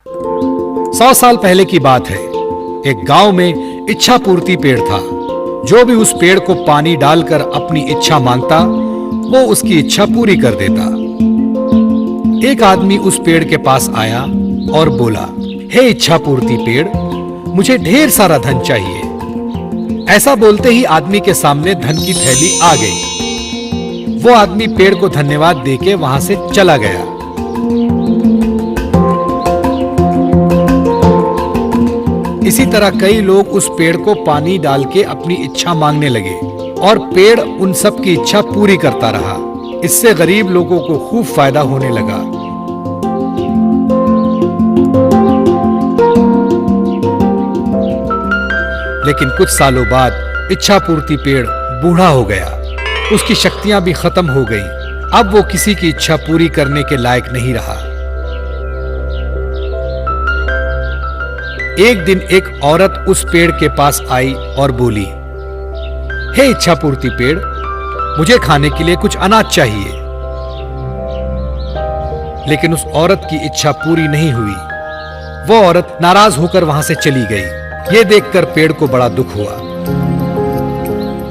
100 साल पहले की बात है। एक गांव में इच्छा पूर्ति पेड़ था। जो भी उस पेड़ को पानी डालकर अपनी इच्छा मांगता, वो उसकी इच्छा पूरी कर देता। एक आदमी उस पेड़ के पास आया और बोला, हे इच्छा पूर्ति पेड़, मुझे ढेर सारा धन चाहिए। ऐसा बोलते ही आदमी के सामने धन की थैली आ गई। वो आदमी पेड़ को धन्यवाद देके वहां से चला गया। इसी तरह कई लोग उस पेड़ को पानी डाल के अपनी इच्छा मांगने लगे और पेड़ उन सब की इच्छा पूरी करता रहा। इससे गरीब लोगों को खूब फायदा होने लगा। लेकिन कुछ सालों बाद इच्छा पूर्ति पेड़ बूढ़ा हो गया। उसकी शक्तियां भी खत्म हो गई। अब वो किसी की इच्छा पूरी करने के लायक नहीं रहा। एक दिन एक औरत उस पेड़ के पास आई और बोली, हे इच्छा पूर्ति पेड़, मुझे खाने के लिए कुछ अनाज चाहिए। लेकिन उस औरत की इच्छा पूरी नहीं हुई। वो औरत नाराज होकर वहां से चली गई। ये देखकर पेड़ को बड़ा दुख हुआ।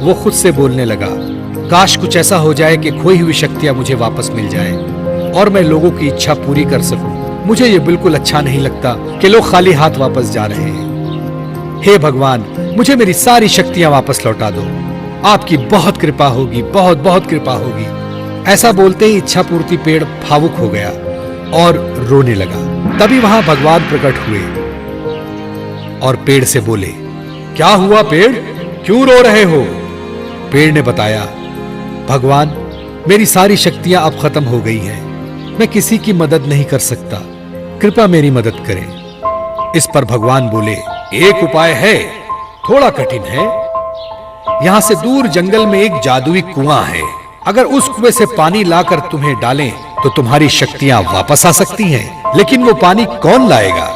वो खुद से बोलने लगा, काश कुछ ऐसा हो जाए कि खोई हुई शक्तियां मुझे वापस मिल जाए और मैं लोगों की इच्छा पूरी कर सकूं। मुझे ये बिल्कुल अच्छा नहीं लगता कि लोग खाली हाथ वापस जा रहे हैं। हे भगवान, मुझे मेरी सारी शक्तियां वापस लौटा दो। आपकी बहुत कृपा होगी, बहुत बहुत कृपा होगी। ऐसा बोलते ही इच्छा पूर्ति पेड़ भावुक हो गया और रोने लगा। तभी वहां भगवान प्रकट हुए और पेड़ से बोले, क्या हुआ पेड़, क्यों रो रहे हो? पेड़ ने बताया, भगवान, मेरी सारी शक्तियां अब खत्म हो गई हैं। मैं किसी की मदद नहीं कर सकता, कृपया मेरी मदद करें। इस पर भगवान बोले, एक उपाय है, थोड़ा कठिन है। यहां से दूर जंगल में एक जादुई कुआं है। अगर उस कुएं से पानी लाकर तुम्हें डालें तो तुम्हारी शक्तियां वापस आ सकती हैं। लेकिन वो पानी कौन लाएगा,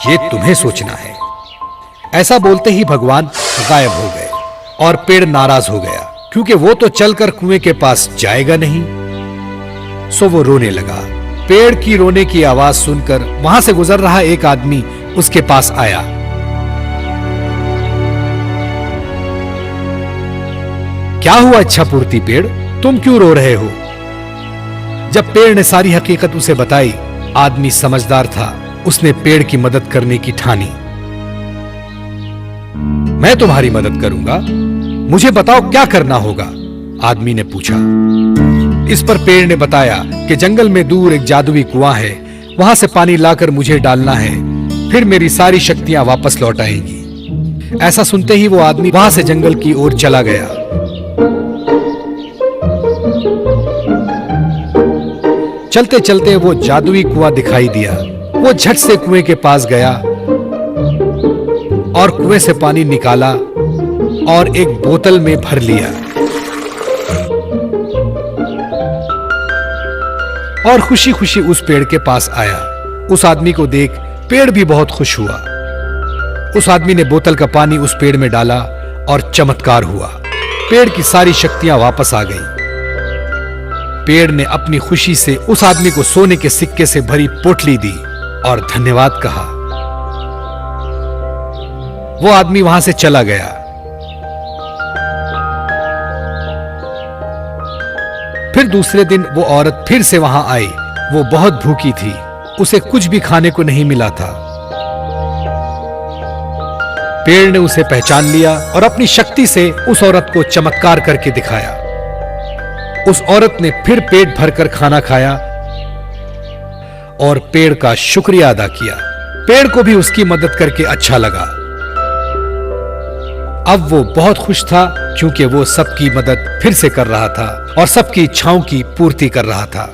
ये तुम्हें सोचना है। ऐसा बोलते ही भगवान गायब हो गए और पेड़ नाराज हो गया, क्योंकि वो तो चलकर कुएं के पास जाएगा नहीं। सो वो रोने लगा। पेड़ की रोने की आवाज सुनकर वहां से गुजर रहा एक आदमी उसके पास आया। क्या हुआ इच्छा पूर्ति पेड़, तुम क्यों रो रहे हो? जब पेड़ ने सारी हकीकत उसे बताई, आदमी समझदार था। उसने पेड़ की मदद करने की ठानी। मैं तुम्हारी मदद करूंगा, मुझे बताओ क्या करना होगा? आदमी ने पूछा। इस पर पेड़ ने बताया कि जंगल में दूर एक जादुई कुआं है, वहां से पानी लाकर मुझे डालना है, फिर मेरी सारी शक्तियां वापस लौट आएंगी। ऐसा सुनते ही वो आदमी वहां से जंगल की ओर चला गया। चलते चलते वो जादुई कुआं दिखाई दिया। वो झट से कुएं के पास गया और कुएं से पानी निकाला और एक बोतल में भर लिया और खुशी खुशी उस पेड़ के पास आया। उस आदमी को देख पेड़ भी बहुत खुश हुआ। उस आदमी ने बोतल का पानी उस पेड़ में डाला और चमत्कार हुआ। पेड़ की सारी शक्तियां वापस आ गईं। पेड़ ने अपनी खुशी से उस आदमी को सोने के सिक्के से भरी पोटली दी और धन्यवाद कहा। वो आदमी वहां से चला गया। फिर दूसरे दिन वो औरत फिर से वहां आई। वो बहुत भूखी थी, उसे कुछ भी खाने को नहीं मिला था। पेड़ ने उसे पहचान लिया और अपनी शक्ति से उस औरत को चमत्कार करके दिखाया। उस औरत ने फिर पेट भरकर खाना खाया और पेड़ का शुक्रिया अदा किया। पेड़ को भी उसकी मदद करके अच्छा लगा। अब वो बहुत खुश था, क्योंकि वो सबकी मदद फिर से कर रहा था और सबकी इच्छाओं की पूर्ति कर रहा था।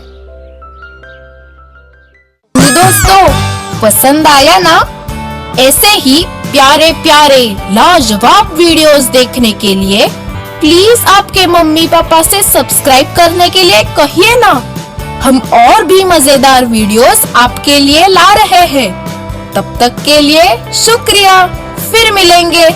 दोस्तों, पसंद आया ना? ऐसे ही प्यारे प्यारे लाजवाब वीडियोस देखने के लिए प्लीज आपके मम्मी पापा से सब्सक्राइब करने के लिए कहिए ना। हम और भी मजेदार वीडियोस आपके लिए ला रहे हैं। तब तक के लिए शुक्रिया, फिर मिलेंगे।